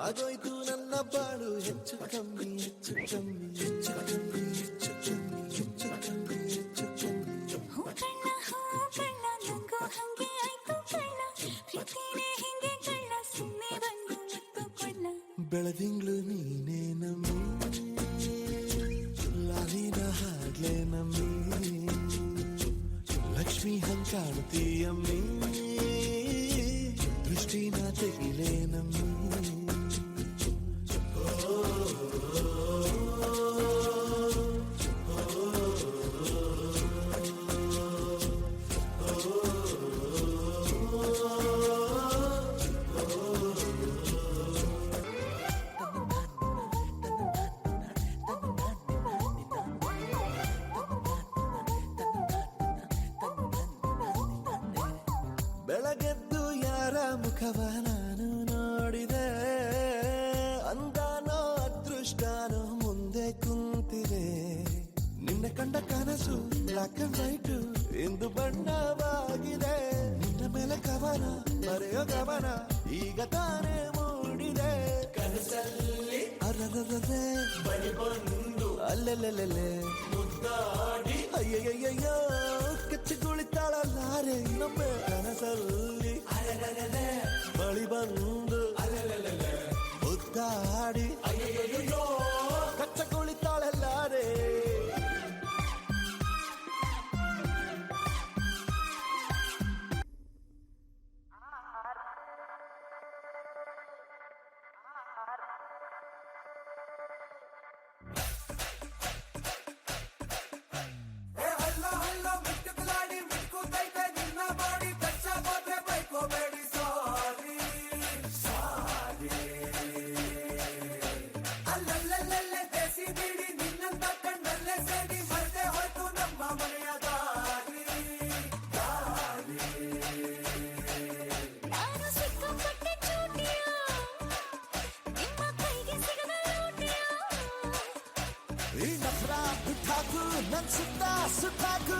ಆಗೋಯ್ತು ನನ್ನ ಬಾಳು ಹೆಚ್ಚು ಕಮ್ಮಿ ಹೆಚ್ಚು ಕಮ್ಮಿ ಹೆಚ್ಚು ಕಮ್ಮಿ ಹೆಚ್ಚು ಕಮ್ಮಿ ಹೆಚ್ಚು ಕಮ್ಮಿ ಹೆಚ್ಚು ಕಮ್ಮಿ. ಹೂ ಕಳ್ಳ ನಂಗೂ ಹಂಗೆ ಆಯ್ತು ಕಳ್ಳ, ಪ್ರೀತಿನೇ ಹಿಂಗೆ ಕಳ್ಳ, ಸುಮ್ಮನೆ ಬಂದು ಮುತ್ತು ಕೊಳ್ಳ. ಬೆಳದಿಂಗ್ಳು ನೀನೇ ನಮ್ಮಿ, ಲಾಲಿನ ಹಾಡ್ಲೆ ನಮ್ಮಿ, ಲಕ್ಷ್ಮಿ ಹಂಗ್ ಕಾಣ್ತೀಯಮ್ಮಿ, ದೃಷ್ಟಿನ ತೆಗಿಲೇ ನಮ್ಮಿ. ಬೆಳಗೆದ್ದು ಯಾರ ಮುಖವ ನಾನು ನೋಡಿದೆ, ಅಂದಾನೋ ಅದೃಷ್ಟನೋ ಮುಂದೆ ಕುಂತಿದೆ. ನಿನ್ನ ಕಂಡ ಕನಸು ಬ್ಲಾಕ್ ಅಂಡ್ ವೈಟ್ ಇಂದು ಬಣ್ಣವಾಗಿದೆ. ನಿನ್ನ ಮೇಲೆ ಕವನ ಬರೆಯೋ ಗಮನ ಈಗ ತಾನೇ ಮೂಡಿದೆ. ಕನಸಲ್ಲಿ ಅರರರರೆ ಬಳಿ ಬಂದು ಅಲ್ಲೆಲ್ಲೆಲ್ಲೆ ಮುದ್ದಾಡಿ ಅಯ್ಯಯ್ಯಯ್ಯೋ ಕಚ್ಚಿ ಕುಳಿತಾಳಲ್ಲಾರೆ ನಮ್ಮ ಕನಸಲ್ಲಿ. ಬಳಿ ಬಂದು ಮುದ್ದಾಡಿ ಅಯ್ಯಯ್ಯಯ್ಯೋ ಕಚ್ಚ ಕುಳಿತಾಳಲ್ಲಾರೆ. ನಾನು ಸಿಕ್ಕಾಪಟ್ಟೆ ಚೂಟಿಯ, ನಿಮ್ಮ ಕೈಗೆ ಸಿಗದ ಲೂಟಿಯ. ಈ ನಫ್ರ ಬಿಟ್ಟಾಕು ನನ್ ಸುತ್ತ ಸುತ್ತಾಕು.